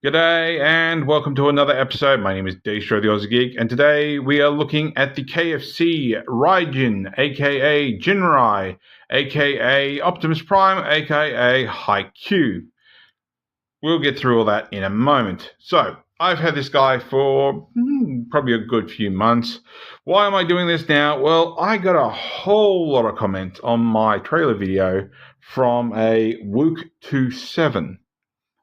G'day and welcome to another episode. My name is Daethstro, the Aussie Geek, and today we are looking at the KFC Raijin, aka Ginrai, aka Optimus Prime, aka Haikyuu. We'll get through all that in a moment. So, I've had this guy for probably a good few months. Why am I doing this now? Well, I got a whole lot of comments on my trailer video from a Wook27.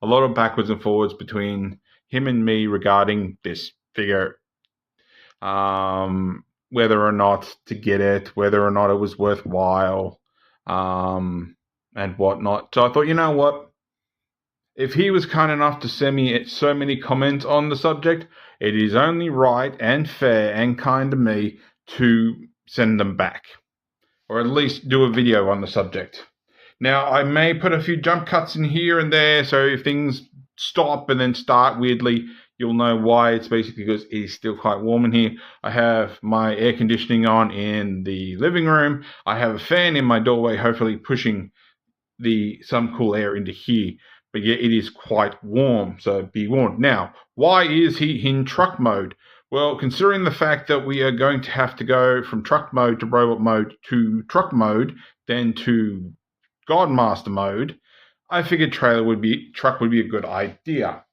A lot of backwards and forwards between him and me regarding this figure, whether or not to get it, whether or not it was worthwhile, and whatnot. So I thought, you know what? If he was kind enough to send me so many comments on the subject, it is only right and fair and kind of me to send them back, or at least do a video on the subject. Now, I may put a few jump cuts in here and there, so if things stop and then start weirdly, you'll know why. It's basically because it is still quite warm in here. I have my air conditioning on in the living room. I have a fan in my doorway, hopefully pushing some cool air into here. But yeah, it is quite warm, so be warned. Now, why is he in truck mode? Well, considering the fact that we are going to have to go from truck mode to robot mode to truck mode, then to Godmaster mode, I figured truck would be a good idea.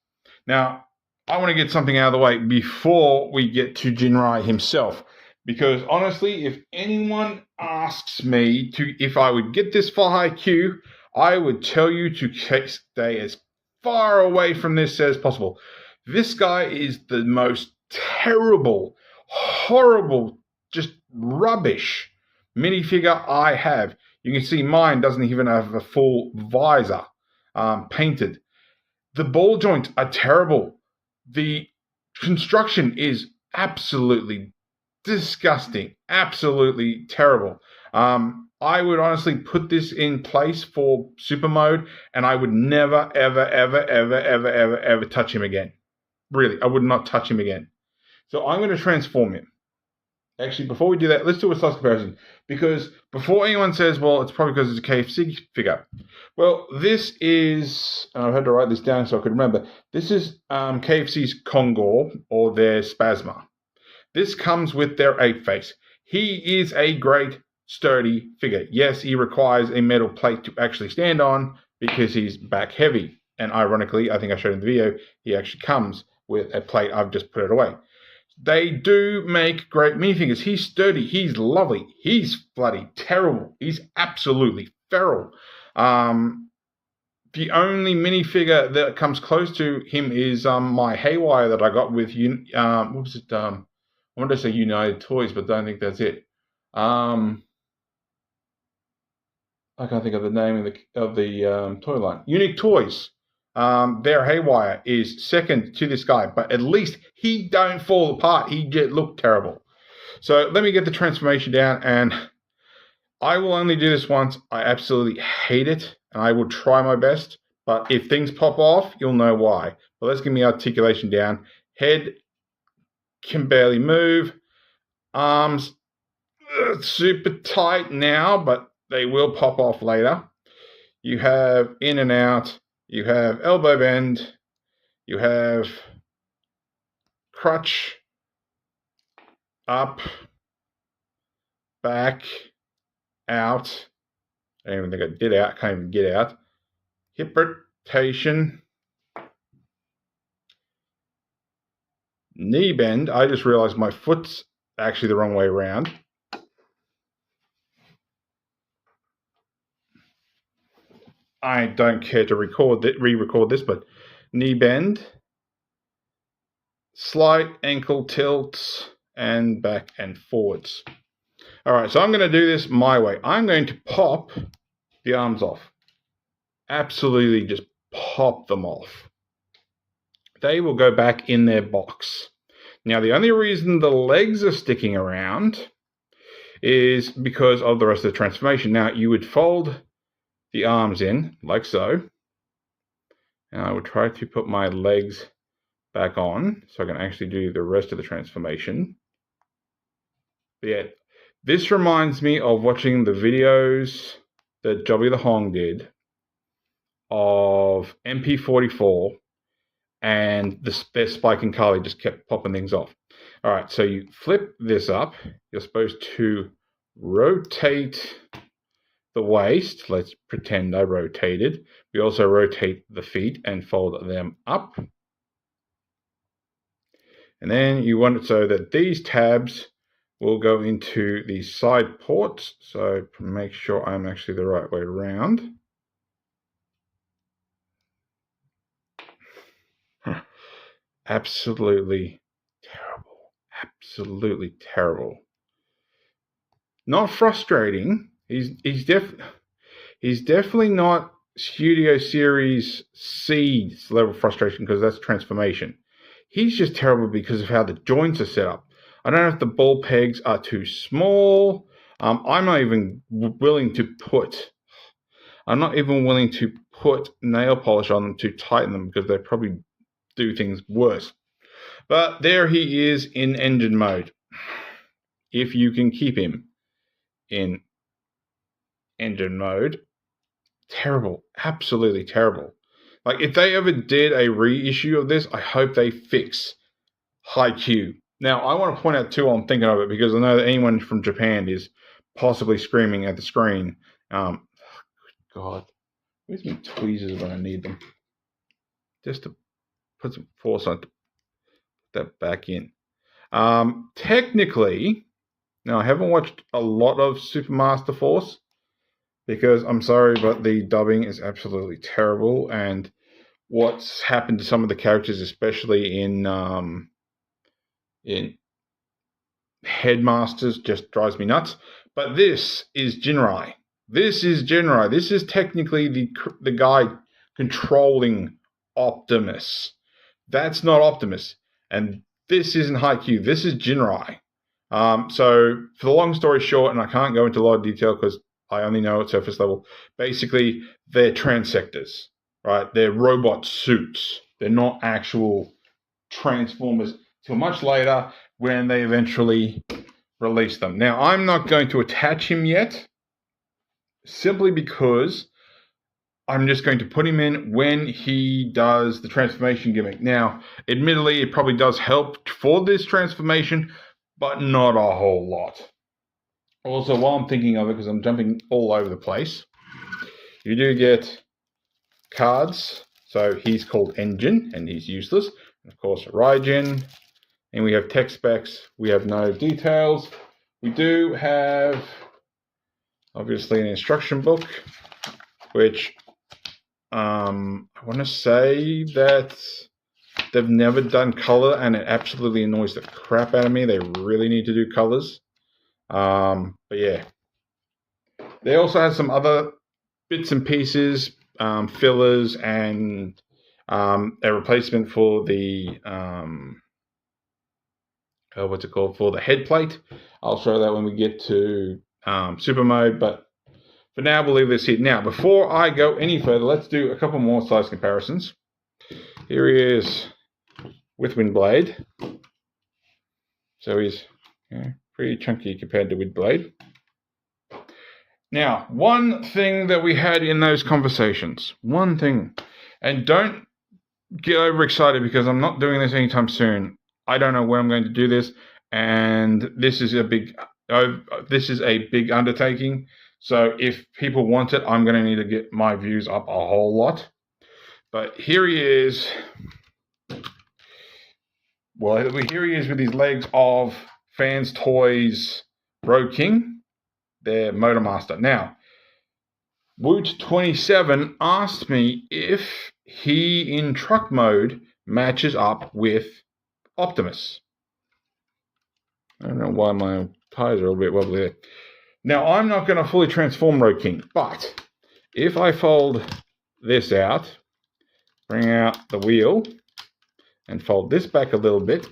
Now, I want to get something out of the way before we get to Ginrai himself, because honestly, if anyone asks me if I would get this for Haikyuu, I would tell you to stay as far away from this as possible. This guy is the most terrible, horrible, just rubbish minifigure I have. You can see mine doesn't even have a full visor painted. The ball joints are terrible. The construction is absolutely disgusting, absolutely terrible. I would honestly put this in place for super mode, and I would never, ever, ever, ever, ever, ever, ever touch him again. Really, I would not touch him again. So I'm going to transform him. Actually, before we do that, let's do a size comparison. Because before anyone says, well, it's probably because it's a KFC figure. Well, this is, and I've had to write this down so I could remember. This is KFC's Kongor, or their Spasma. This comes with their ape face. He is a great, sturdy figure. Yes, he requires a metal plate to actually stand on because he's back heavy. And ironically, I think I showed in the video, he actually comes with a plate. I've just put it away. They do make great minifigures. He's sturdy. He's lovely. He's bloody terrible. He's absolutely feral. The only minifigure that comes close to him is my Haywire that I got with what was it? I wanted to say United Toys, but I don't think that's it. I can't think of the name of the toy line. Unique Toys. Their Haywire is second to this guy, but at least he don't fall apart. He just look terrible. So let me get the transformation down, and I will only do this once. I absolutely hate it, and I will try my best. But if things pop off, you'll know why. But let's get my articulation down. Head can barely move. Arms super tight now, but they will pop off later. You have in and out. You have elbow bend, you have crutch, up, back, out. I don't even think I did out, can't even get out. Hip rotation, knee bend. I just realized my foot's actually the wrong way around. I don't care to re-record this, but knee bend, slight ankle tilts, and back and forwards. All right, so I'm going to do this my way. I'm going to pop the arms off. Absolutely just pop them off. They will go back in their box. Now, the only reason the legs are sticking around is because of the rest of the transformation. Now, you would fold the arms in like so, and I would try to put my legs back on so I can actually do the rest of the transformation. But yeah, this reminds me of watching the videos that Jobby the Hong did of MP44 and their spike and Carly just kept popping things off. All right, so you flip this up. You're supposed to rotate the waist. Let's pretend I rotated. We also rotate the feet and fold them up. And then you want it so that these tabs will go into the side ports. So make sure I'm actually the right way around. Absolutely terrible. Absolutely terrible. Not frustrating. He's definitely not Studio Series C level frustration because that's transformation. He's just terrible because of how the joints are set up. I don't know if the ball pegs are too small. I'm not even willing to put nail polish on them to tighten them because they probably do things worse. But there he is in engine mode. If you can keep him in engine mode. Terrible. Absolutely terrible. Like, if they ever did a reissue of this, I hope they fix high Q. Now, I want to point out, too, while I'm thinking of it, because I know that anyone from Japan is possibly screaming at the screen. God, where's my tweezers when I need them? Just to put some force on to put that back in. Technically, now I haven't watched a lot of Super Master Force, because I'm sorry, but the dubbing is absolutely terrible, and what's happened to some of the characters, especially in Headmasters, just drives me nuts. But this is Ginrai. This is technically the guy controlling Optimus. That's not Optimus, and this isn't Haikyuu. This is Ginrai. So for the long story short, and I can't go into a lot of detail because I only know at surface level, basically they're Transtectors, right? They're robot suits. They're not actual Transformers till much later when they eventually release them. Now, I'm not going to attach him yet, simply because I'm just going to put him in when he does the transformation gimmick. Now, admittedly, it probably does help for this transformation, but not a whole lot. Also, while I'm thinking of it, because I'm jumping all over the place, you do get cards. So he's called Engin, and he's useless. And of course, Raijin. And we have tech specs. We have no details. We do have, obviously, an instruction book, which I want to say that they've never done color, and it absolutely annoys the crap out of me. They really need to do colors. But yeah. They also have some other bits and pieces, fillers, and a replacement for the for the head plate. I'll show that when we get to super mode, but for now we'll leave this here. Now, before I go any further, let's do a couple more size comparisons. Here he is with Windblade. So he's pretty chunky compared to Windblade. Now, one thing that we had in those conversations, one thing, and don't get overexcited because I'm not doing this anytime soon. I don't know when I'm going to do this, and this is a big undertaking. So if people want it, I'm going to need to get my views up a whole lot. But here he is. Well, here he is with his legs of Fans Toys Road King. Their Motor Master. Now, Woot27 asked me if he in truck mode matches up with Optimus. I don't know why my tires are a bit wobbly there. Now, I'm not going to fully transform Road King, but if I fold this out, bring out the wheel, and fold this back a little bit,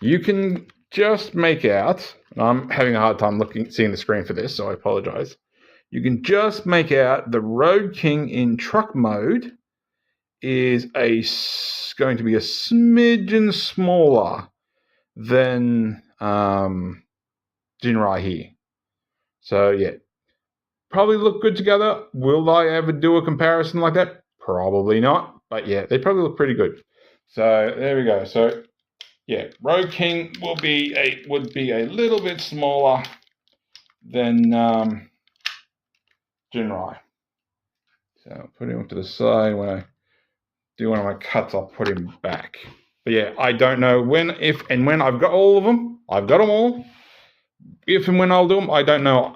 you can just make out, and I'm having a hard time seeing the screen for this, so I apologize. You can just make out the Road King in truck mode is going to be a smidgen smaller than Ginrai here. So yeah, probably look good together. Will I ever do a comparison like that? Probably not, but yeah, they probably look pretty good. So there we go. So yeah, Road King would be a little bit smaller than Ginrai. So I'll put him to the side. When I do one of my cuts, I'll put him back. But yeah, I don't know when, if, and when. I've got all of them. I've got them all. If and when I'll do them, I don't know.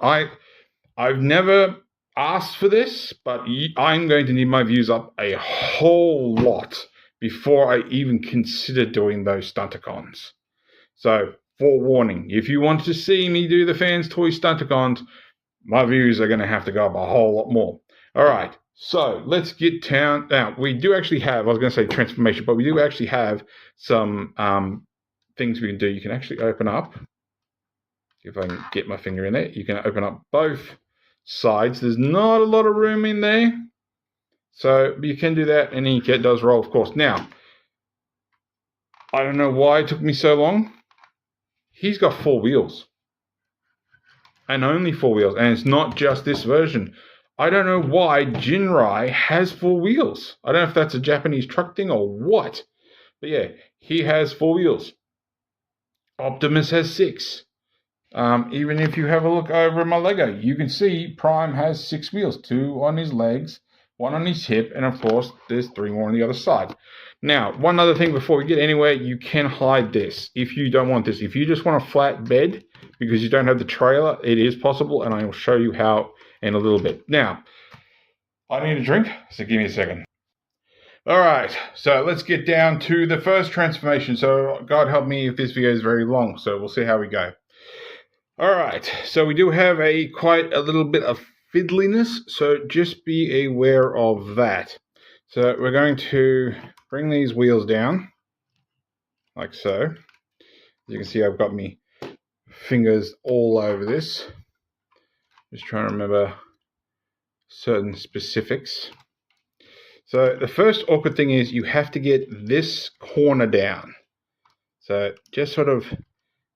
I've never asked for this, but I'm going to need my views up a whole lot before I even consider doing those Stunticons. So, forewarning, if you want to see me do the Fans Toy Stunticons, my views are going to have to go up a whole lot more. All right, so let's get down. Now, we do actually have, I was going to say transformation, but we do actually have some things we can do. You can actually open up, if I can get my finger in there, you can open up both sides. There's not a lot of room in there, so you can do that, and then it does roll, of course. Now, I don't know why it took me so long. He's got 4 wheels. And only 4 wheels. And it's not just this version. I don't know why Ginrai has 4 wheels. I don't know if that's a Japanese truck thing or what. But yeah, he has 4 wheels. Optimus has 6. Even if you have a look over at my Lego, you can see Prime has 6 wheels. 2 on his legs, 1 on his hip, and of course, there's 3 more on the other side. Now, one other thing before we get anywhere, you can hide this if you don't want this. If you just want a flat bed because you don't have the trailer, it is possible, and I will show you how in a little bit. Now, I need a drink, so give me a second. All right, so let's get down to the first transformation. So God help me if this video is very long, so we'll see how we go. All right, so we do have quite a little bit of fiddliness, so just be aware of that. So we're going to bring these wheels down, like so. As you can see, I've got my fingers all over this. Just trying to remember certain specifics. So the first awkward thing is you have to get this corner down. So just sort of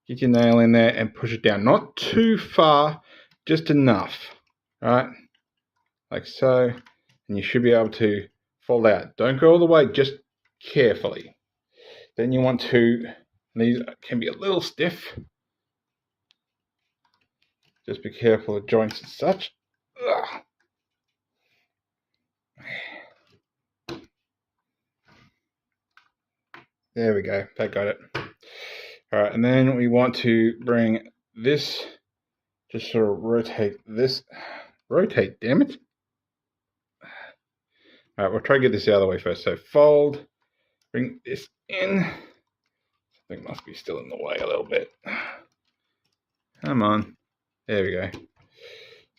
get your nail in there and push it down. Not too far, just enough. Right? Like so. And you should be able to fold out. Don't go all the way, just carefully. Then you want to, these can be a little stiff. Just be careful of joints and such. Ugh. There we go, that got it. All right, and then we want to bring this, just sort of rotate this. Rotate, damn it. All right, we'll try to get this out of the way first. So fold, bring this in. Something must be still in the way a little bit. Come on. There we go.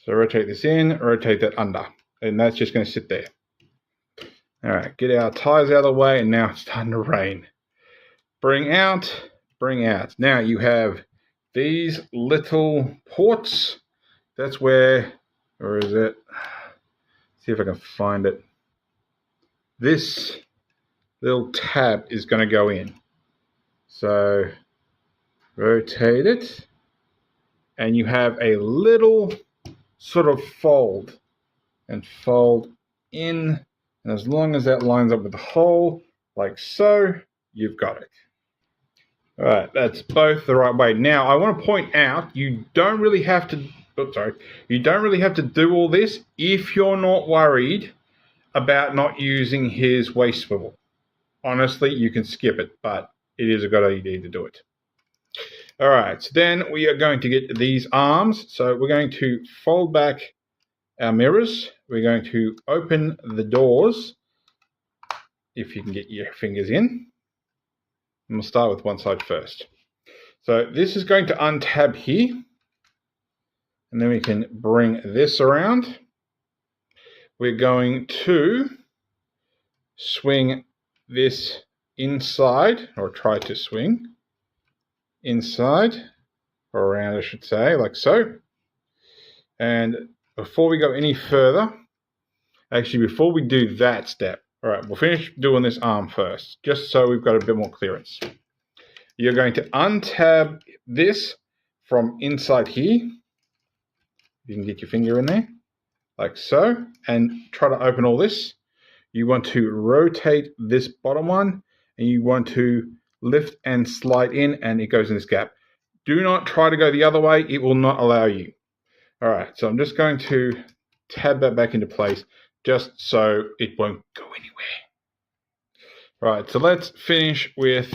So rotate this in, rotate that under. And that's just going to sit there. All right, get our tires out of the way, and now it's starting to rain. Bring out, bring out. Now you have these little ports. That's where is it? See if I can find it. This little tab is going to go in. So rotate it, and you have a little sort of fold, and fold in, and as long as that lines up with the hole, like so, you've got it. All right, that's both the right way. Now, I want to point out, you don't really have to, you don't really have to do all this if you're not worried about not using his waist swivel. Honestly, you can skip it, but it is a good idea to do it. All right, so then we are going to get these arms. So we're going to fold back our mirrors. We're going to open the doors, if you can get your fingers in. And we'll start with one side first. So this is going to untab here. And then we can bring this around. We're going to swing this inside, or try to swing inside, or around I should say, like so. And before we go any further, actually before we do that step, all right, we'll finish doing this arm first, just so we've got a bit more clearance. You're going to untab this from inside here. You can get your finger in there, like so, and try to open all this. You want to rotate this bottom one, and you want to lift and slide in, and it goes in this gap. Do not try to go the other way. It will not allow you. All right, so I'm just going to tab that back into place just so it won't go anywhere. All right, so let's finish with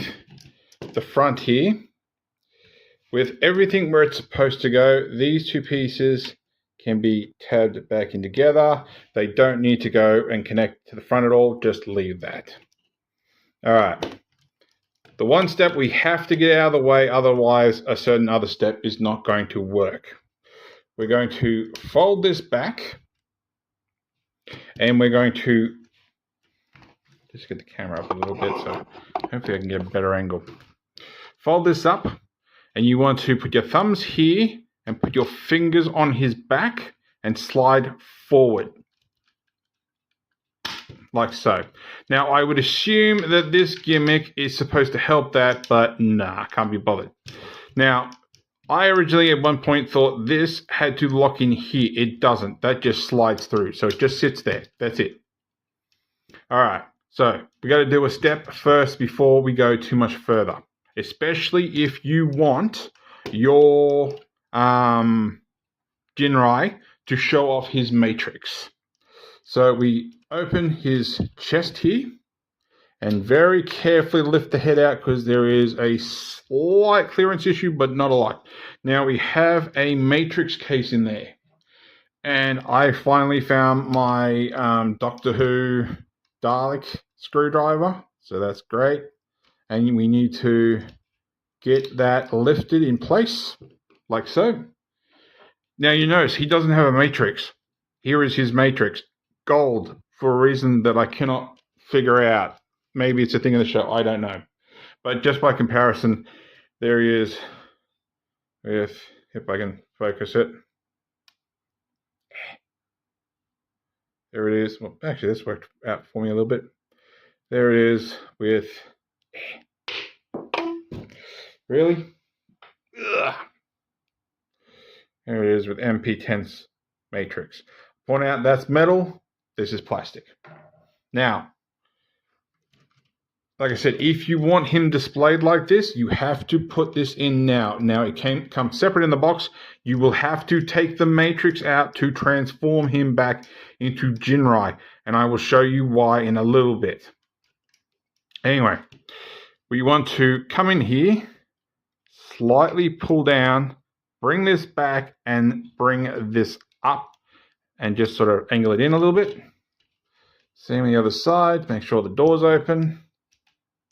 the front here. With everything where it's supposed to go, these two pieces can be tabbed back in together. They don't need to go and connect to the front at all. Just leave that. All right. The one step we have to get out of the way, otherwise a certain other step is not going to work. We're going to fold this back, and we're going to just get the camera up a little bit so hopefully I can get a better angle. Fold this up, and you want to put your thumbs here and put your fingers on his back and slide forward. Like so. Now, I would assume that this gimmick is supposed to help that, but nah, can't be bothered. Now, I originally at one point thought this had to lock in here. It doesn't. That just slides through. So it just sits there. That's it. All right. So we got to do a step first before we go too much further, especially if you want your Ginrai to show off his matrix. So we open his chest here and very carefully lift the head out because there is a slight clearance issue, but not a lot. Now we have a matrix case in there, and I finally found my Doctor Who Dalek screwdriver, so that's great. And we need to get that lifted in place like so. Now you notice he doesn't have a matrix. Here is his matrix, gold, for a reason that I cannot figure out. Maybe it's a thing in the show, I don't know. But just by comparison, there he is with, if I can focus it. There it is. Well, actually, this worked out for me a little bit. There it is with, really? Ugh. There it is with MP10's matrix. Point out that's metal, this is plastic. Now, like I said, if you want him displayed like this, you have to put this in now. Now, it can't come separate in the box. You will have to take the matrix out to transform him back into Ginrai, and I will show you why in a little bit. Anyway, we want to come in here, slightly pull down, bring this back, and bring this up, and just sort of angle it in a little bit. Same on the other side. Make sure the door's open.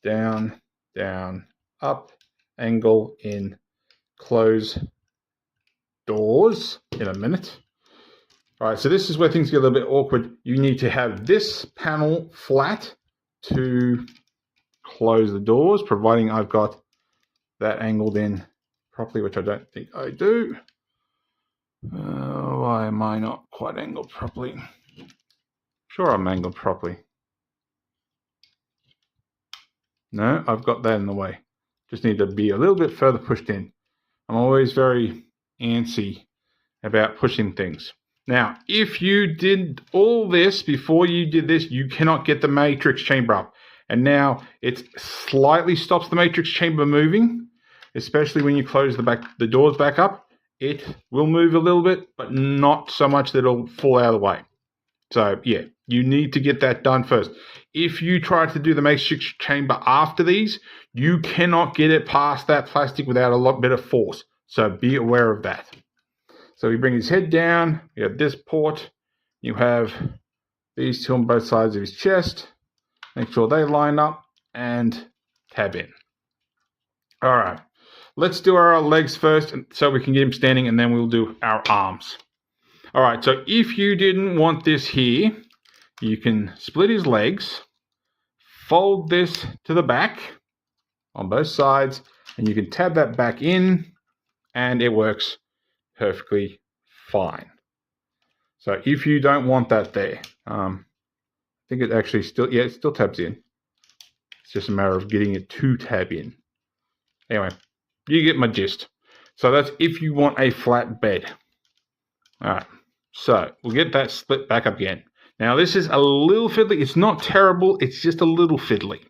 Down, down, up, angle in, close doors in a minute. All right, so this is where things get a little bit awkward. You need to have this panel flat to close the doors, providing I've got that angled in properly, which I don't think I do. Why am I not quite angled properly? Sure, I'm angled properly. No, I've got that in the way. Just need to be a little bit further pushed in. I'm always very antsy about pushing things. Now, if you did all this before you did this, you cannot get the matrix chamber up. And now it slightly stops the matrix chamber moving, especially when you close the doors back up. It will move a little bit, but not so much that it'll fall out of the way. So, yeah, you need to get that done first. If you try to do the matrix chamber after these, you cannot get it past that plastic without a lot bit of force. So be aware of that. So we bring his head down. You have this port. You have these two on both sides of his chest. Make sure they line up and tab in. All right. Let's do our legs first so we can get him standing, and then we'll do our arms. All right, so if you didn't want this here, you can split his legs, fold this to the back on both sides, and you can tab that back in, and it works perfectly fine. So if you don't want that there, I think it actually still, yeah, it still tabs in. It's just a matter of getting it to tab in. Anyway, you get my gist. So that's if you want a flat bed. All right. So we'll get that split back up again. Now this is a little fiddly. It's not terrible. It's just a little fiddly.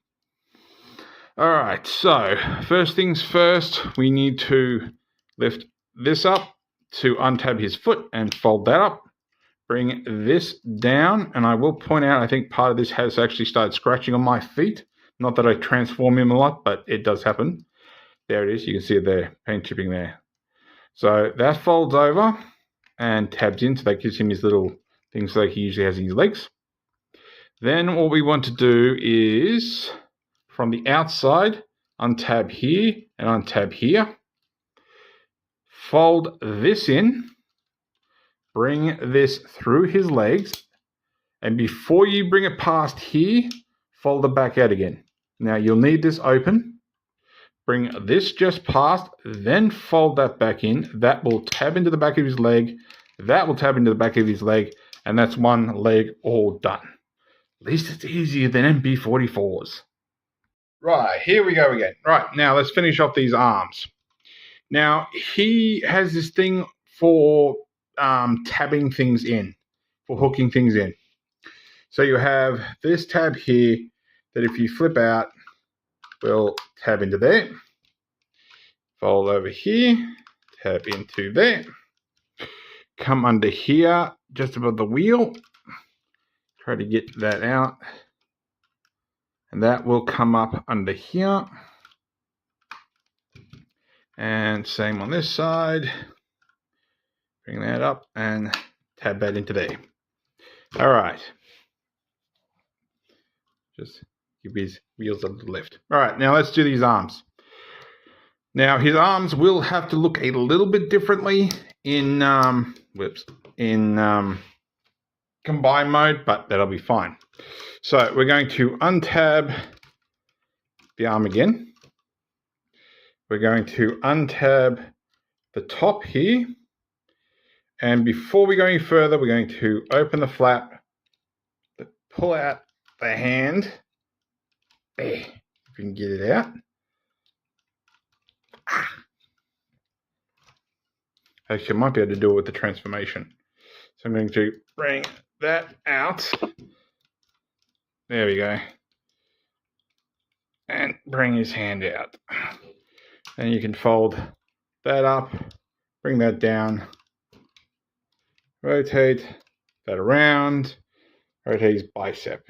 All right, so first things first, we need to lift this up to untab his foot and fold that up. Bring this down, and I will point out, I think part of this has actually started scratching on my feet. Not that I transform him a lot, but it does happen. There it is. You can see it there, paint chipping there. So that folds over and tabs in, so that gives him his little things like he usually has in his legs. Then what we want to do is, from the outside, untab here and untab here. Fold this in. Bring this through his legs. And before you bring it past here, fold it back out again. Now you'll need this open. Bring this just past, then fold that back in. That will tab into the back of his leg. That will tab into the back of his leg. And that's one leg all done. At least it's easier than MB44s. Right, here we go again. Right, now let's finish off these arms. Now, he has this thing for tabbing things in, for hooking things in. So you have this tab here that if you flip out, will tab into there. Fold over here, tab into there. Come under here, just above the wheel. Try to get that out. And that will come up under here. And same on this side. Bring that up and tab that into there. All right. Just give his wheels a little lift. All right, now let's do these arms. Now his arms will have to look a little bit differently in combine mode, but that'll be fine. So we're going to untab the arm again. We're going to untab the top here. And before we go any further, we're going to open the flap, pull out the hand. There, if we can get it out. Actually, I might be able to do it with the transformation. So I'm going to bring that out. There we go. And bring his hand out. And you can fold that up, bring that down, rotate that around, rotate his bicep.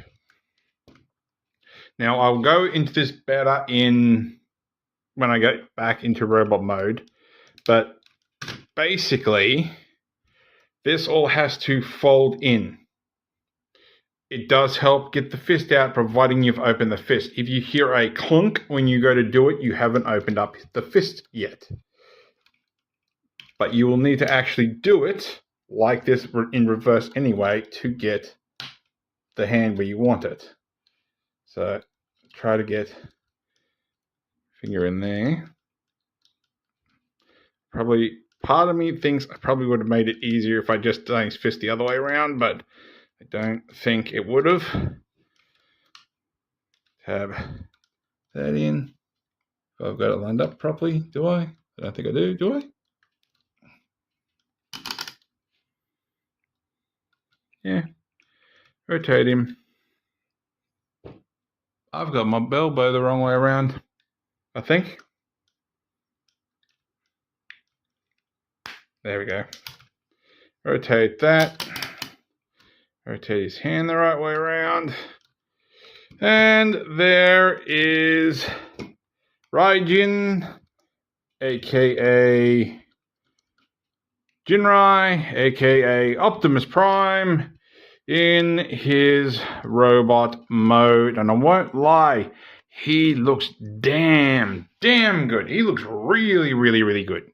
Now I'll go into this better when I get back into robot mode, but basically this all has to fold in. It does help get the fist out, providing you've opened the fist. If you hear a clunk when you go to do it, you haven't opened up the fist yet. But you will need to actually do it like this in reverse anyway to get the hand where you want it. So try to get finger in there. Probably part of me thinks I probably would have made it easier if I just done his fist the other way around, but I don't think it would have. Tab that in. If I've got it lined up properly, do I? I don't think I do I? Yeah. Rotate him. I've got my elbow the wrong way around, I think. There we go. Rotate that. Rotate his hand the right way around. And there is Raijin, aka Ginrai, aka Optimus Prime, in his robot mode. And I won't lie, he looks damn good. He looks really good.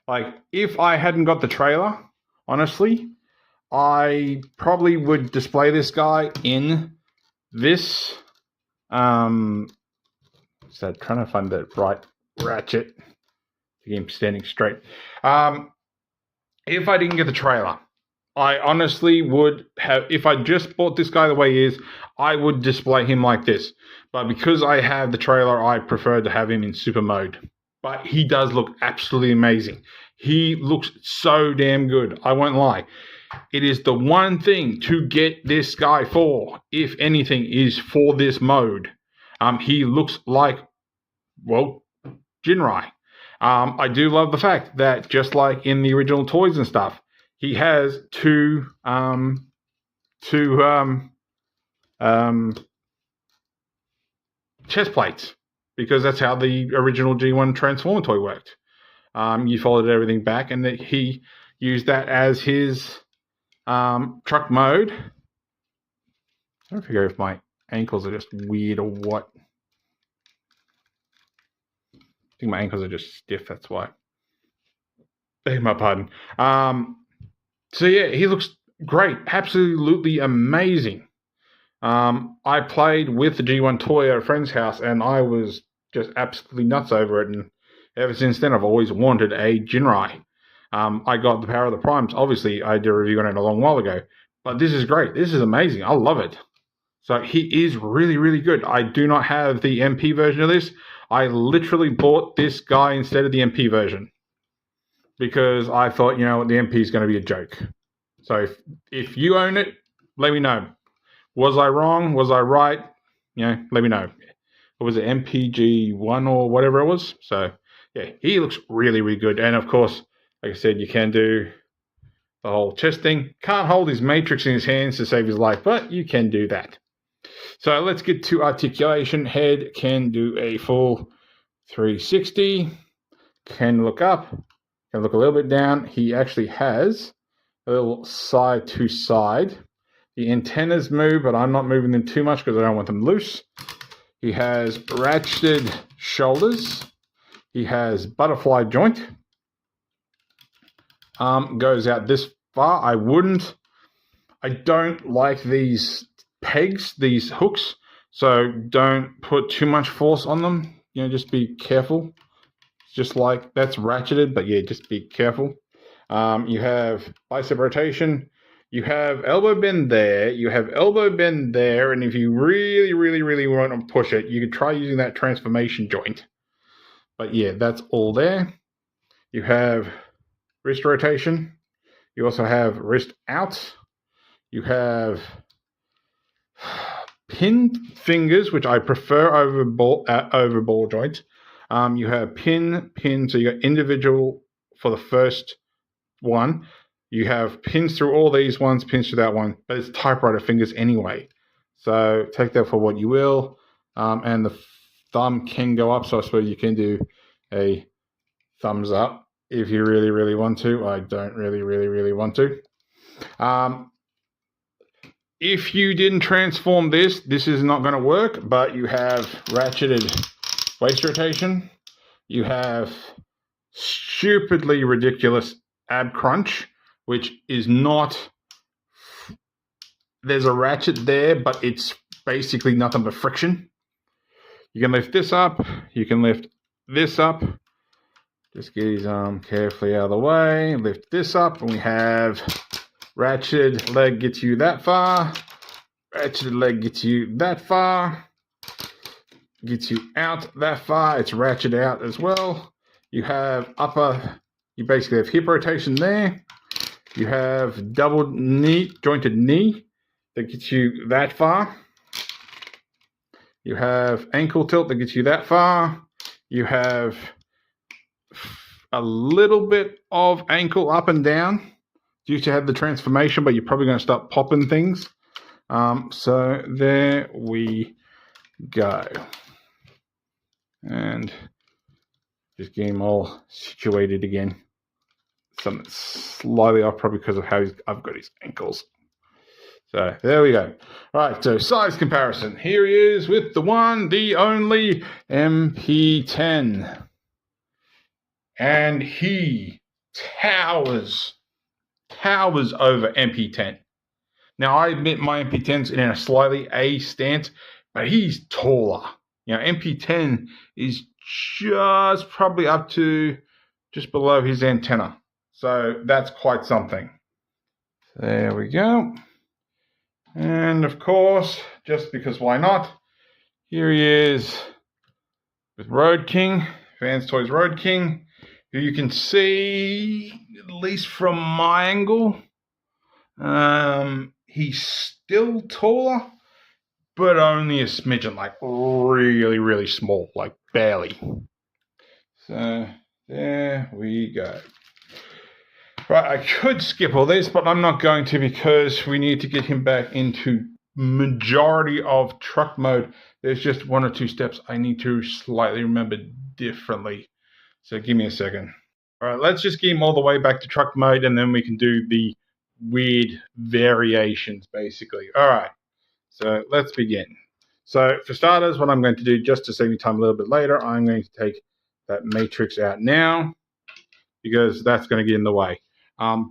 Like, if I hadn't got the trailer, honestly, I probably would display this guy in this. So trying to find the right ratchet to get him standing straight. If I didn't get the trailer, I honestly would have, if I just bought this guy the way he is, I would display him like this. But because I have the trailer, I prefer to have him in super mode. But he does look absolutely amazing. He looks so damn good. I won't lie. It is the one thing to get this guy for, if anything, is for this mode. He looks like well, Ginrai. I do love the fact that just like in the original toys and stuff, he has two chest plates, because that's how the original G1 Transformer toy worked. You folded everything back, and that he used that as his truck mode. I don't figure if my ankles are just weird or what. I think my ankles are just stiff, that's why. Beg my pardon. So yeah, he looks great. Absolutely amazing. I played with the G1 toy at a friend's house, and I was just absolutely nuts over it. And ever since then, I've always wanted a Ginrai. I got the Power of the Primes. Obviously, I did a review on it a long while ago. But this is great. This is amazing. I love it. So he is really, really good. I do not have the MP version of this. I literally bought this guy instead of the MP version, because I thought, the MP is going to be a joke. So if you own it, let me know. Was I wrong? Was I right? Let me know. Or was it MPG1 or whatever it was? So, yeah, he looks really, really good. And, of course, like I said, you can do the whole chest thing. Can't hold his matrix in his hands to save his life, but you can do that. So let's get to articulation. Head can do a full 360. Can look up. Can look a little bit down. He actually has a little side to side. The antennas move, but I'm not moving them too much because I don't want them loose. He has ratcheted shoulders. He has butterfly joint. Goes out this far. I don't like these pegs, these hooks, so don't put too much force on them. Just be careful. Just like that's ratcheted, but yeah, just be careful. You have bicep rotation. You have elbow bend there. You have elbow bend there. And if you really, really, really want to push it, you could try using that transformation joint. But yeah, that's all there. You have wrist rotation. You also have wrist out. You have pin fingers, which I prefer over ball joint. You have pin. So you got individual for the first one. You have pins through all these ones, pins through that one, but it's typewriter fingers anyway. So take that for what you will. And the thumb can go up, so I suppose you can do a thumbs up if you really, really want to. I don't really, really, really want to. If you didn't transform this is not going to work, but you have ratcheted waist rotation. You have stupidly ridiculous ab crunch, which is not, there's a ratchet there, but it's basically nothing but friction. You can lift this up. You can lift this up. Just get his arm carefully out of the way. Lift this up, and we have ratchet leg gets you that far. Ratchet leg gets you that far. Gets you out that far. It's ratchet out as well. You have you basically have hip rotation there. You have double knee, jointed knee that gets you that far. You have ankle tilt that gets you that far. You have a little bit of ankle up and down due to have the transformation, but you're probably going to start popping things. So there we go. And just get him all situated again. Something slightly off, probably because of how I've got his ankles. So there we go. Right, so size comparison. Here he is with the one, the only MP10. And he towers over MP10. Now, I admit my MP10's in a slightly A stance, but he's taller. MP10 is just probably up to just below his antenna. So that's quite something. There we go. And of course, just because why not, here he is with Road King, Vans Toys Road King, who you can see, at least from my angle, he's still taller, but only a smidgen, like really, really small, like barely. So there we go. Right, I could skip all this, but I'm not going to because we need to get him back into majority of truck mode. There's just 1 or 2 steps I need to slightly remember differently. So give me a second. All right, let's just get him all the way back to truck mode, and then we can do the weird variations, basically. All right, so let's begin. So for starters, what I'm going to do, just to save me time a little bit later, I'm going to take that matrix out now because that's going to get in the way.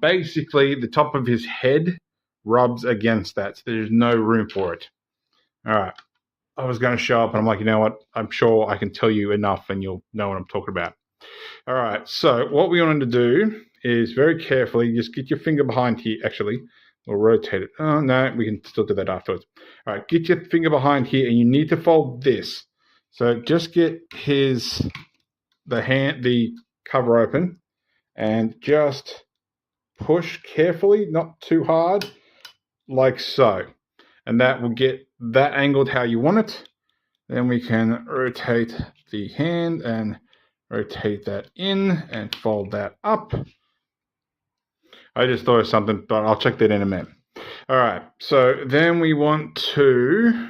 Basically, the top of his head rubs against that, so there's no room for it. All right, I was going to show up, and I'm like, you know what? I'm sure I can tell you enough, and you'll know what I'm talking about. All right, so what we wanted to do is very carefully just get your finger behind here. Actually, we'll rotate it. Oh, no, we can still do that afterwards. All right, get your finger behind here, and you need to fold this. So just get the cover open, and just push carefully, not too hard, like so. And that will get that angled how you want it. Then we can rotate the hand and rotate that in and fold that up. I just thought of something, but I'll check that in a minute. All right, so then we want to...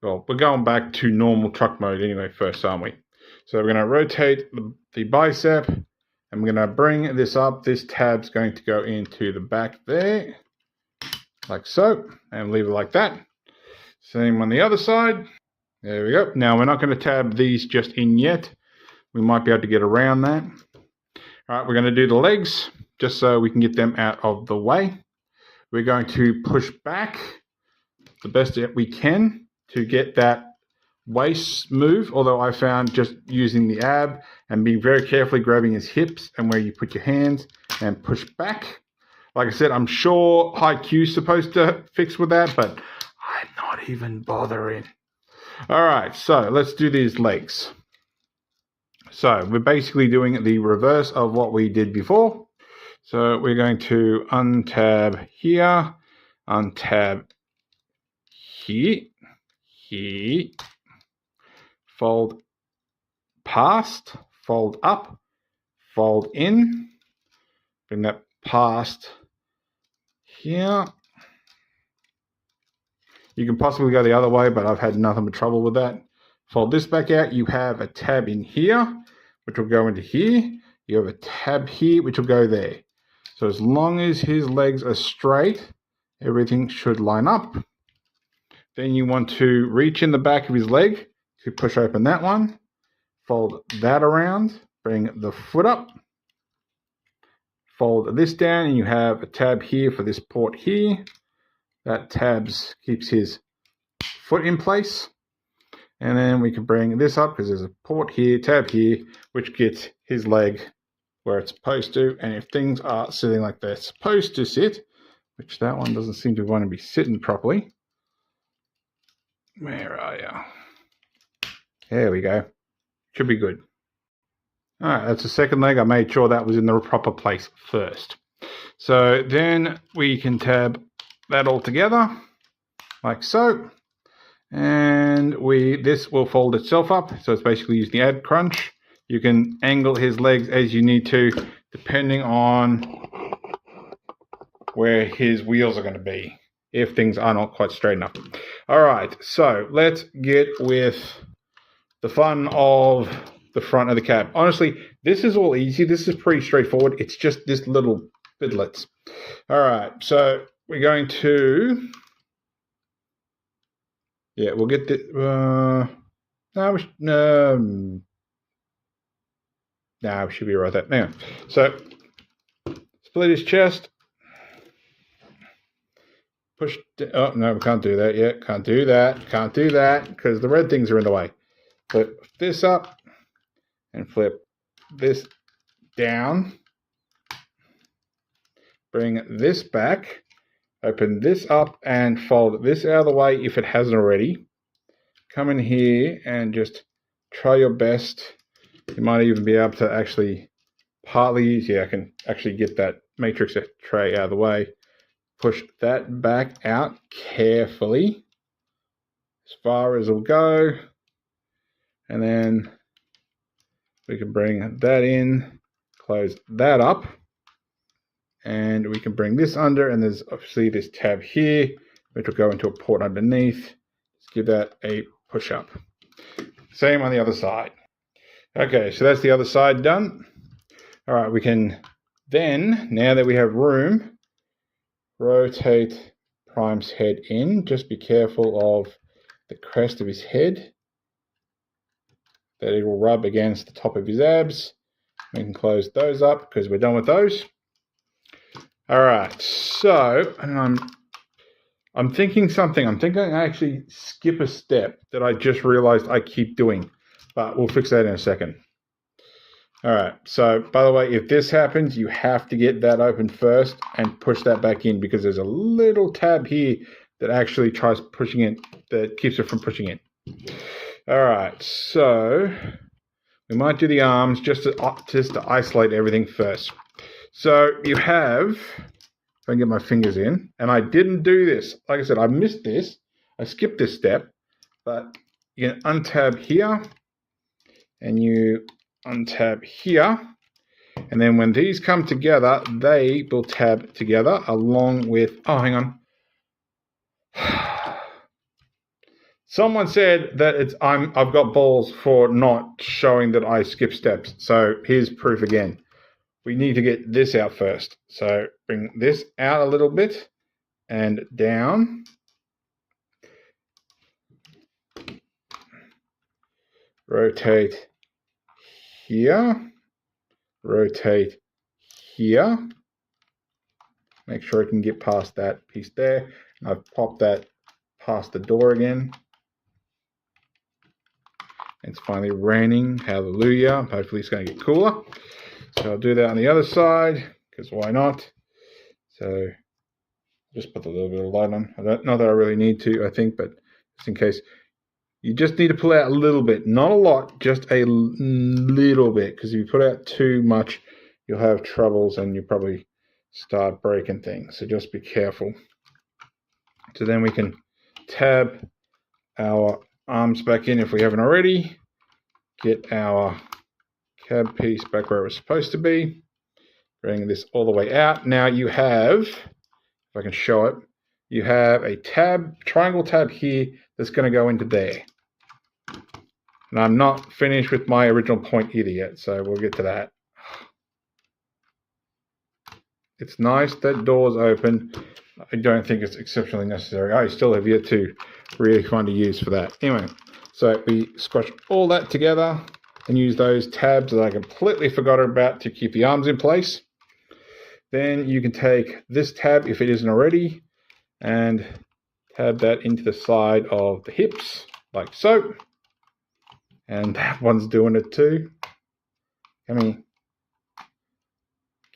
Well, we're going back to normal truck mode anyway first, aren't we? So we're going to rotate the bicep, and we're going to bring this up. This tab's going to go into the back there, like so, and leave it like that. Same on the other side. There we go. Now, we're not going to tab these just in yet. We might be able to get around that. All right, we're going to do the legs, just so we can get them out of the way. We're going to push back the best that we can to get that waist move, although I found just using the ab and being very carefully grabbing his hips and where you put your hands and push back. Like I said, I'm sure high Q's supposed to fix with that, but I'm not even bothering. All right, so let's do these legs. So we're basically doing the reverse of what we did before. So we're going to untab here, untab here, here, fold past, fold up, fold in, bring that past here. You can possibly go the other way, but I've had nothing but trouble with that. Fold this back out. You have a tab in here, which will go into here. You have a tab here, which will go there. So as long as his legs are straight, everything should line up. Then you want to reach in the back of his leg to push open that one. Fold that around. Bring the foot up. Fold this down, and you have a tab here for this port here. That keeps his foot in place. And then we can bring this up because there's a port here, tab here, which gets his leg where it's supposed to. And if things are sitting like they're supposed to sit, which that one doesn't seem to want to be sitting properly. Where are you? There we go. Should be good. All right, that's the second leg. I made sure that was in the proper place first. So then we can tab that all together, like so. And this will fold itself up. So it's basically using the ab crunch. You can angle his legs as you need to, depending on where his wheels are going to be, if things are not quite straight enough. All right, so let's get with the fun of the front of the cab. Honestly, this is all easy. This is pretty straightforward. It's just this little bidlets. All right, so we're going to... Yeah, we'll get the... we should be right there. Now, so split his chest. Push. Oh, no, we can't do that yet. Can't do that. Can't do that because the red things are in the way. Flip this up and flip this down. Bring this back. Open this up and fold this out of the way if it hasn't already. Come in here and just try your best. You might even be able to actually partly, yeah, I can actually get that matrix tray out of the way. push that back out carefully as far as it'll go. And then we can bring that in, close that up. And we can bring this under, and there's obviously this tab here, which will go into a port underneath. Let's give that a push up. Same on the other side. Okay, so that's the other side done. All right, we can then, now that we have room, rotate Prime's head in. Just be careful of the crest of his head, that it will rub against the top of his abs. We can close those up because we're done with those. All right, so I'm thinking something. I'm thinking I actually skip a step that I just realized I keep doing, but we'll fix that in a second. All right, so by the way, if this happens, you have to get that open first and push that back in, because there's a little tab here that actually tries pushing it, that keeps it from pushing in. All right, so we might do the arms just to isolate everything first. So you have, if I can get my fingers in, and I didn't do this. Like I said, I missed this. I skipped this step, but you can untab here, and you untab here. And then when these come together, they will tab together along with, oh, hang on. Someone said that I've got balls for not showing that I skip steps. So here's proof again. We need to get this out first. So bring this out a little bit and down. Rotate here. Rotate here. Make sure I can get past that piece there. And I've popped that past the door again. It's finally raining. Hallelujah. Hopefully it's going to get cooler. So I'll do that on the other side, because why not? So just put a little bit of light on. I don't know that I really need to, I think, but just in case. You just need to pull out a little bit. Not a lot, just a little bit, because if you put out too much, you'll have troubles and you'll probably start breaking things. So just be careful. So then we can tab our arms back in if we haven't already. Get our cab piece back where it was supposed to be. Bring this all the way out. Now you have, if I can show it, you have a tab, triangle tab here that's going to go into there. And I'm not finished with my original point either yet, so we'll get to that. It's nice that door's open. I don't think it's exceptionally necessary. I still have yet to really find a use for that. Anyway, so we squash all that together and use those tabs that I completely forgot about to keep the arms in place. Then you can take this tab, if it isn't already, and tab that into the side of the hips, like so. And that one's doing it too. Come here.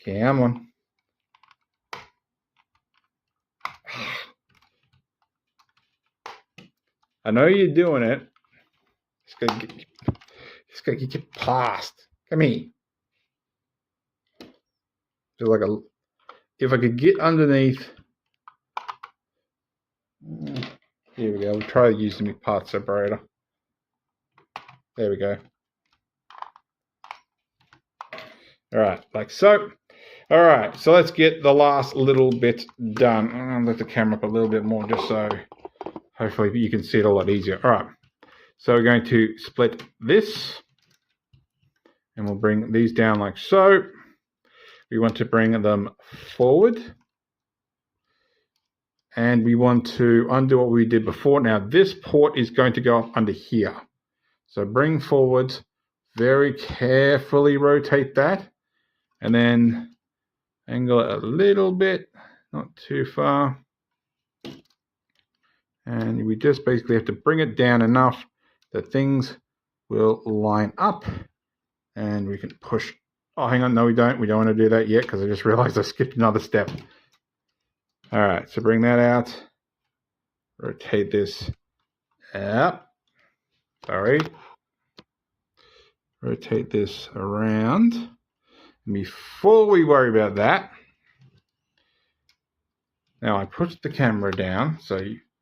Come on. I know you're doing it. It's gonna get past. Come here. Just like if I could get underneath. Here we go. We'll try to use the part separator. There we go. All right, like so. All right, so let's get the last little bit done. I'll lift the camera up a little bit more just so hopefully you can see it a lot easier. All right, so we're going to split this, and we'll bring these down like so. We want to bring them forward, and we want to undo what we did before. Now this port is going to go up under here. So bring forward, very carefully rotate that, and then angle it a little bit, not too far. And we just basically have to bring it down enough that things will line up, and we can push. Oh, hang on, no we don't. We don't want to do that yet because I just realized I skipped another step. All right, so bring that out. Rotate this up. Sorry. Rotate this around. And before we worry about that, Now I pushed the camera down so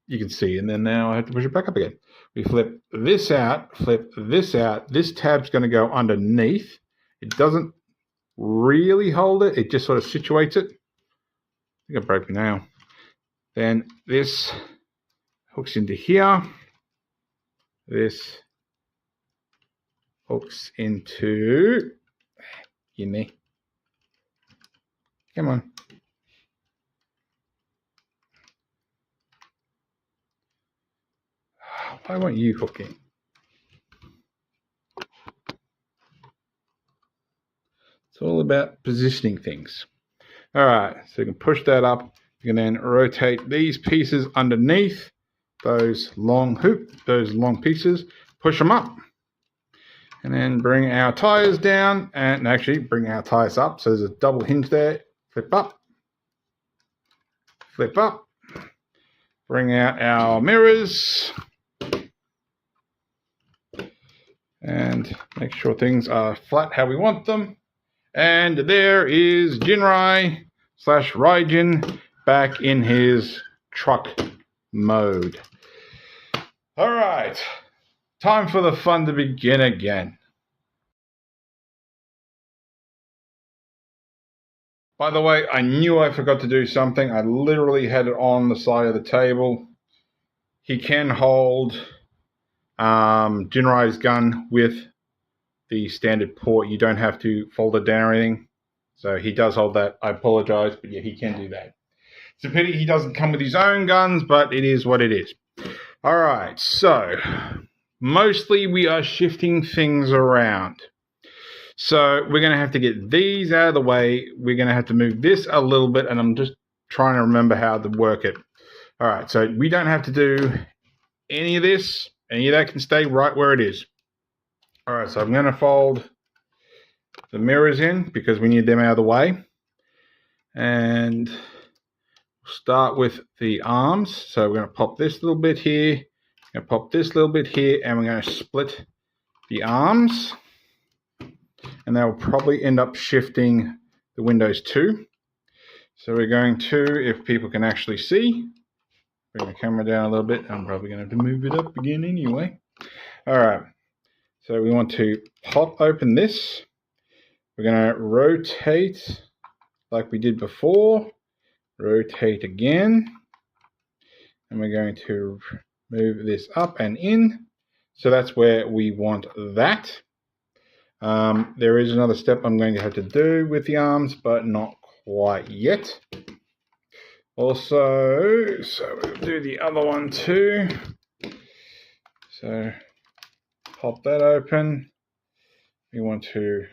you can see, and then now I have to push it back up again. We flip this out, flip this out. This tab's going to go underneath. It doesn't really hold it. It just sort of situates it. I think I broke my nail. Then this hooks into here. This hooks into... in there. Come on. Why won't you hook in? It's all about positioning things. All right, so you can push that up. You can then rotate these pieces underneath those long pieces, push them up, and then bring our tires down, and actually bring our tires up. So there's a double hinge there. Flip up, bring out our mirrors, and make sure things are flat how we want them. And there is Ginrai / Raijin back in his truck mode. All right, time for the fun to begin again. By the way, I knew I forgot to do something. I literally had it on the side of the table. He can hold Ginrai's gun with the standard port. You don't have to fold it down or anything. So he does hold that. I apologize, but yeah, he can do that. It's a pity he doesn't come with his own guns, but it is what it is. All right, so mostly we are shifting things around. So we're going to have to get these out of the way. We're going to have to move this a little bit, and I'm just trying to remember how to work it. All right, so we don't have to do any of this. Any of that can stay right where it is. All right, so I'm going to fold the mirrors in because we need them out of the way. And we'll start with the arms. So we're going to pop this little bit here. We're going to pop this little bit here, and we're going to split the arms. And that will probably end up shifting the windows too. So we're going to, if people can actually see, bring the camera down a little bit. I'm probably going to have to move it up again anyway. All right. So we want to pop open this. We're going to rotate like we did before. Rotate again. And we're going to move this up and in. So that's where we want that. There is another step I'm going to have to do with the arms, but not quite yet. Also, so we'll do the other one too. So pop that open. We want to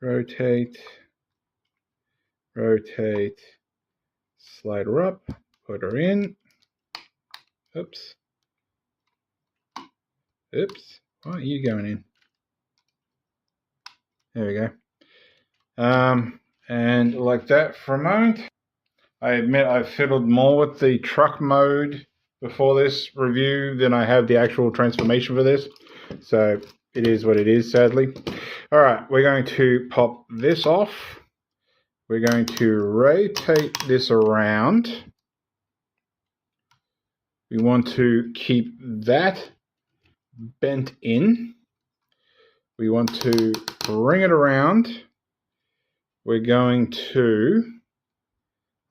rotate, slide her up, put her in. Oops. Why are you going in? There we go. And like that for a moment. I admit I've fiddled more with the truck mode before this review than I have the actual transformation for this. So it is what it is, sadly. All right, we're going to pop this off. We're going to rotate this around. We want to keep that bent in. We want to bring it around. We're going to,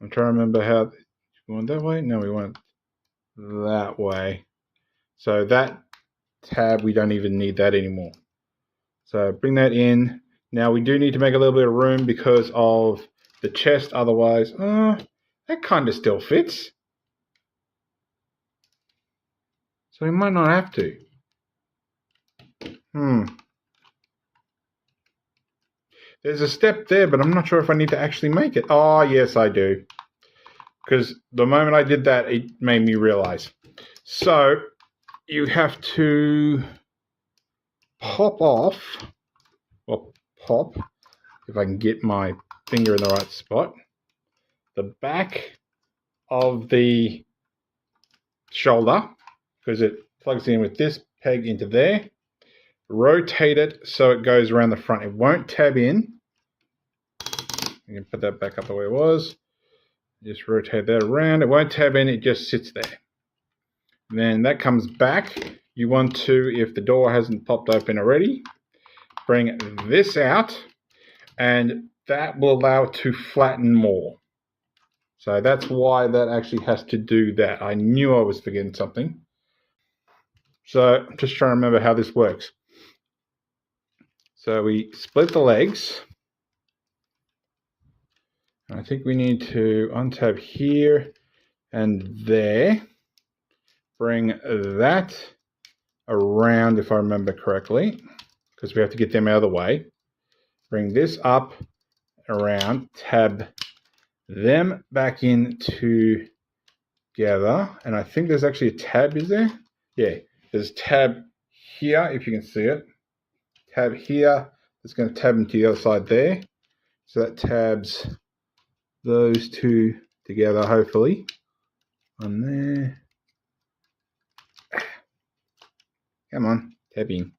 I'm trying to remember how, we want that way? No, we want that way. So that tab, we don't even need that anymore. So bring that in. Now we do need to make a little bit of room because of the chest, otherwise, that kind of still fits. So we might not have to. There's a step there, but I'm not sure if I need to actually make it. Oh, yes, I do. Because the moment I did that, it made me realize. So you have to pop off, or pop, if I can get my finger in the right spot, the back of the shoulder, because it plugs in with this peg into there. Rotate it so it goes around the front. It won't tab in. You can put that back up the way it was. Just rotate that around. It won't tab in, it just sits there. And then that comes back. You want to, if the door hasn't popped open already, bring this out, and that will allow it to flatten more. So that's why that actually has to do that. I knew I was forgetting something. So just trying to remember how this works. So we split the legs. I think we need to untab here and there. Bring that around, if I remember correctly, because we have to get them out of the way. Bring this up, around, tab them back in together. And I think there's actually a tab, is there? Yeah, there's a tab here, if you can see it. Tab here, it's going to tab into the other side there. So that tabs those two together, hopefully. On there. Come on, tabbing.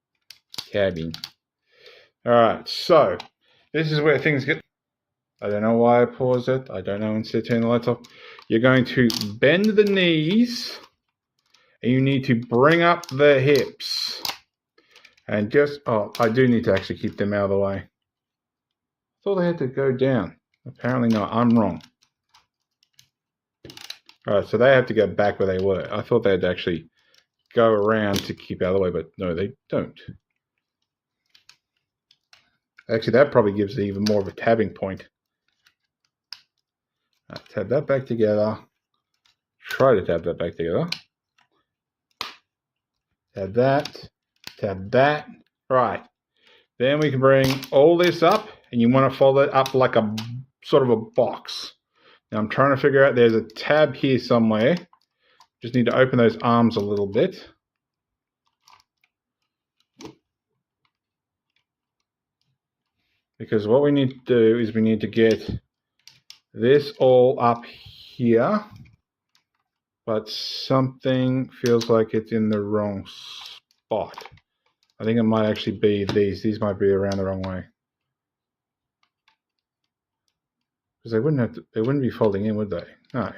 All right, so this is where things get. I don't know why I paused it. I don't know instead of turning the lights off. You're going to bend the knees, and you need to bring up the hips. And just, I do need to actually keep them out of the way. I thought they had to go down. Apparently not. I'm wrong. All right, so they have to go back where they were. I thought they had to actually go around to keep out of the way, but no, they don't. Actually, that probably gives it even more of a tabbing point. Tab that back together. Try to tab that back together. Tab that. Tab that. Right. Then we can bring all this up, and you want to fold it up like a sort of a box. Now I'm trying to figure out, there's a tab here somewhere. Just need to open those arms a little bit. Because what we need to do is we need to get this all up here. But something feels like it's in the wrong spot. I think it might actually be these. These might be around the wrong way. Because they wouldn't be folding in, would they? No.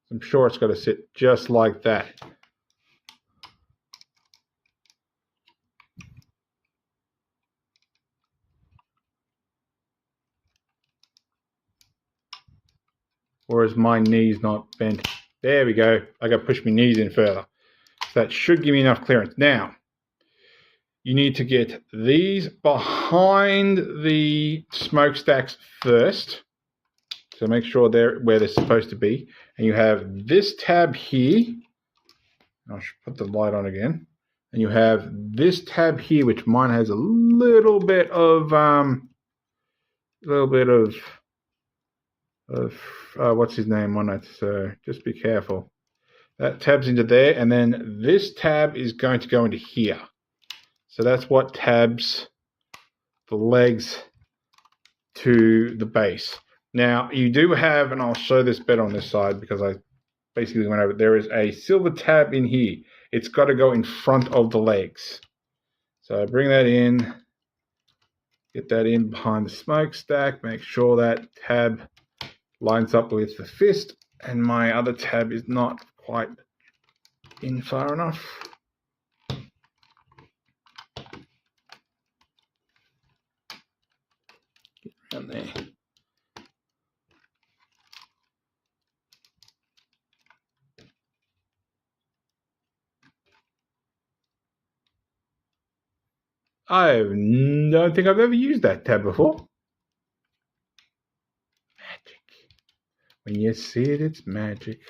I'm sure it's got to sit just like that. Or is my knees not bent? There we go. I got to push my knees in further. So that should give me enough clearance. Now, you need to get these behind the smokestacks first. So make sure they're where they're supposed to be. And you have this tab here. I should put the light on again. And you have this tab here, which mine has a little bit of what's his name on it. So just be careful. That tabs into there, and then this tab is going to go into here. So that's what tabs the legs to the base. Now you do have, and I'll show this better on this side because I basically went over it. There is a silver tab in here. It's got to go in front of the legs. So bring that in, get that in behind the smokestack, make sure that tab lines up with the fist, and my other tab is not quite in far enough. Get around there. I don't think I've ever used that tab before. Magic. When you see it, it's magic.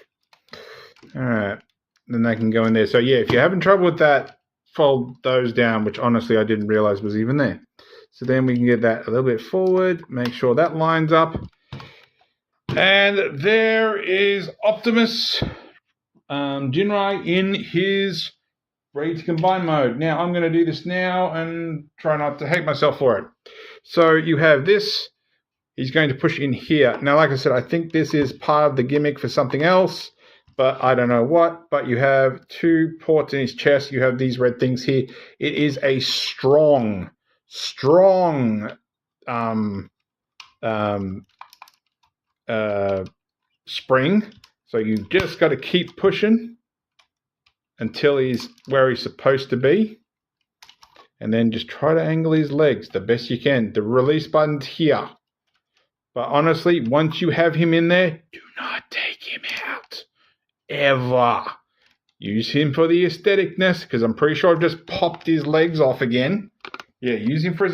All right. Then they can go in there. So yeah, if you're having trouble with that, fold those down, which honestly I didn't realize was even there. So then we can get that a little bit forward, make sure that lines up. And there is Optimus Ginrai in his ready to combine mode. Now I'm going to do this now and try not to hate myself for it. So you have this. He's going to push in here. Now, like I said, I think this is part of the gimmick for something else, but I don't know what. But you have 2 ports in his chest. You have these red things here. It is a strong spring. So you just got to keep pushing until he's where he's supposed to be. And then just try to angle his legs the best you can. The release button's here. But honestly, once you have him in there, do not take him out. Ever. Use him for the aestheticness, because I'm pretty sure I've just popped his legs off again. Yeah, use him for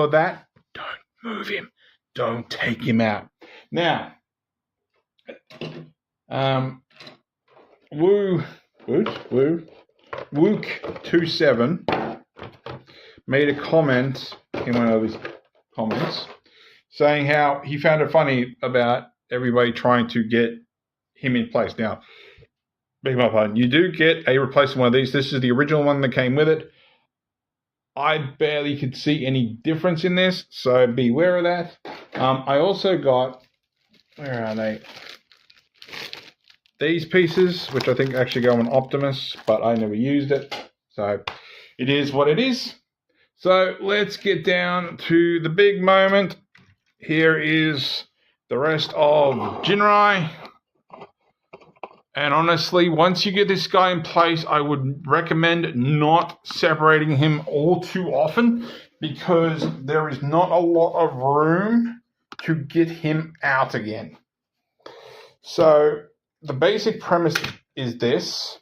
that. Don't move him. Don't take him out. Now, Wook27 made a comment in one of his comments saying how he found it funny about everybody trying to get him in place. Now, beg my pardon, you do get a replacement one of these. This is the original one that came with it. I barely could see any difference in this, so be aware of that. I also got, where are they? These pieces, which I think actually go on Optimus, but I never used it. So it is what it is. So let's get down to the big moment. Here is the rest of Ginrai. And honestly, once you get this guy in place, I would recommend not separating him all too often, because there is not a lot of room to get him out again. So the basic premise is this.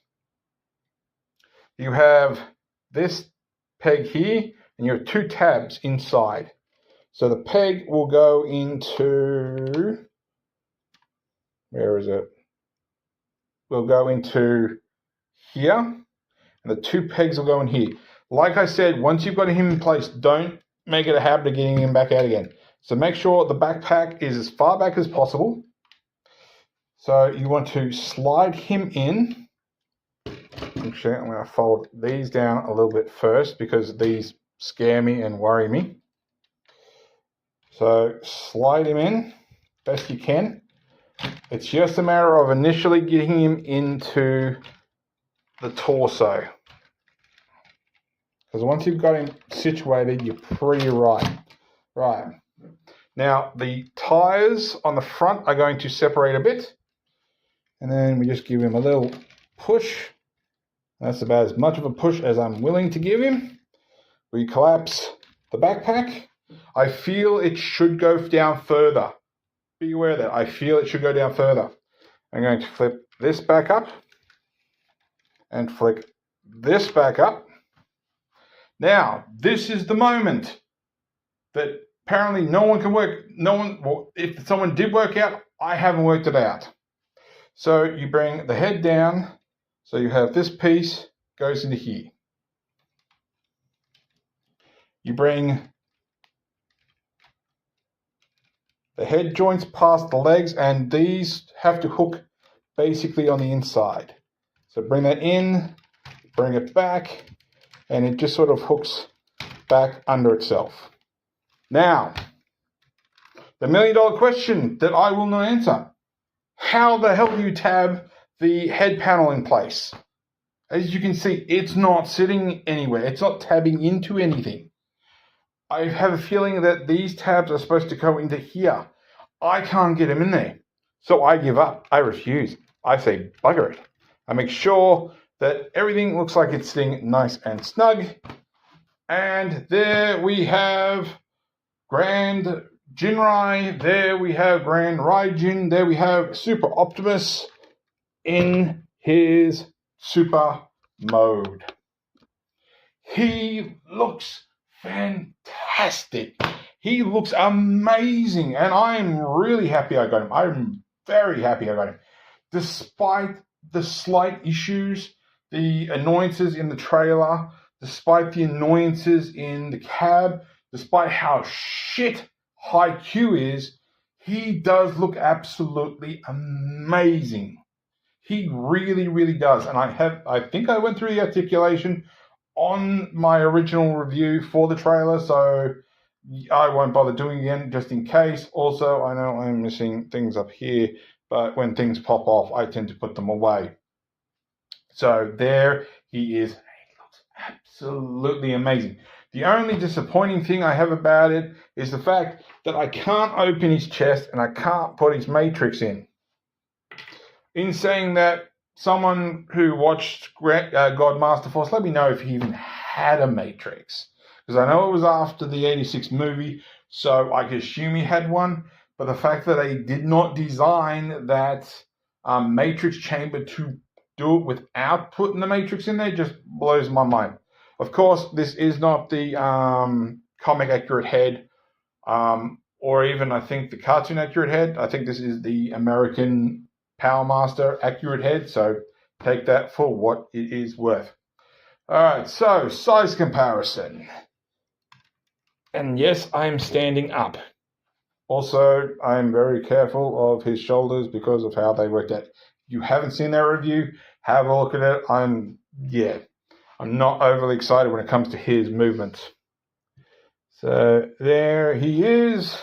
You have this peg here, and you have two tabs inside. So the peg will go into, where is it? Will go into here, and the two pegs will go in here. Like I said, once you've got him in place, don't make it a habit of getting him back out again. So make sure the backpack is as far back as possible. So you want to slide him in. Actually, I'm going to fold these down a little bit first, because these scare me and worry me. So slide him in best you can. It's just a matter of initially getting him into the torso. Because once you've got him situated, you're pretty right. Right. Now, the tires on the front are going to separate a bit. And then we just give him a little push. That's about as much of a push as I'm willing to give him. We collapse the backpack. I feel it should go down further. Be aware that I feel it should go down further. I'm going to flip this back up and flick this back up. Now, this is the moment that apparently no one can work. Well, if someone did work out, I haven't worked it out. So you bring the head down. So you have this piece goes into here. You bring the head joints past the legs, and these have to hook basically on the inside. So bring that in, bring it back, and it just sort of hooks back under itself. Now, the $1 million question that I will not answer. How the hell do you tab the head panel in place? As you can see, it's not sitting anywhere. It's not tabbing into anything. I have a feeling that these tabs are supposed to go into here. I can't get them in there. So I give up. I refuse. I say bugger it. I make sure that everything looks like it's sitting nice and snug. And there we have Grand Ginrai. There we have Grand Raijin. There we have Super Optimus in his super mode. He looks fantastic. He looks amazing, and I'm really happy I got him. I'm very happy I got him. Despite the slight issues, the annoyances in the trailer, despite the annoyances in the cab, despite how shit High Q is, he does look absolutely amazing. He really, really does. And I think I went through the articulation on my original review for the trailer, so I won't bother doing it again just in case. Also, I know I'm missing things up here, but when things pop off, I tend to put them away. So there he is. He looks absolutely amazing. The only disappointing thing I have about it is the fact that I can't open his chest and I can't put his matrix in. In saying that, someone who watched God Master Force, let me know if he even had a matrix. Because I know it was after the 86 movie, so I could assume he had one. But the fact that they did not design that matrix chamber to do it without putting the matrix in there just blows my mind. Of course, this is not the comic accurate head, or even I think the cartoon accurate head. I think this is the American Power Master accurate head, so take that for what it is worth. Alright, so size comparison. And yes, I'm standing up. Also, I'm very careful of his shoulders because of how they worked out. If you haven't seen that review, have a look at it. I'm not overly excited when it comes to his movements. So there he is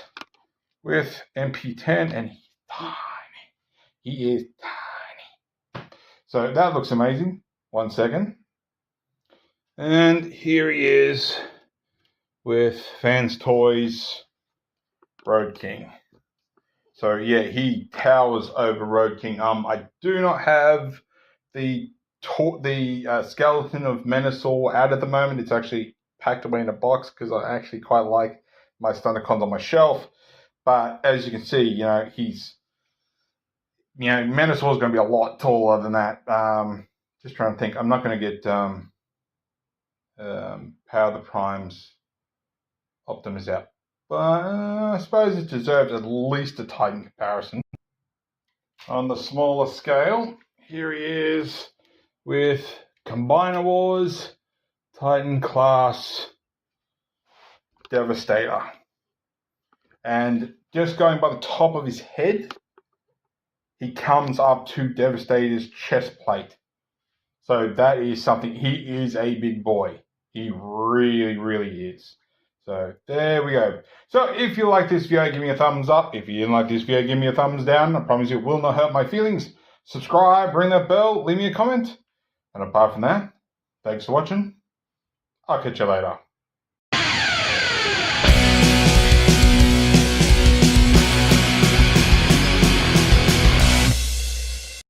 with MP10, and he's tiny. He is tiny. So that looks amazing. 1 second. And here he is with Fans Toys Road King. So yeah, he towers over Road King. I do not have the skeleton of Menasor out at the moment. It's actually packed away in a box because I actually quite like my Stunticons on my shelf. But as you can see, he's Menasor is going to be a lot taller than that. Just trying to think. I'm not going to get Power the Prime's Optimus out. But I suppose it deserves at least a Titan comparison. On the smaller scale, here he is with Combiner Wars Titan class Devastator. And just going by the top of his head, he comes up to Devastator's chest plate. So that is something. He is a big boy. He really, really is. So there we go. So if you like this video, give me a thumbs up. If you didn't like this video, give me a thumbs down. I promise you it will not hurt my feelings. Subscribe, ring that bell, leave me a comment. And apart from that, thanks for watching. I'll catch you later.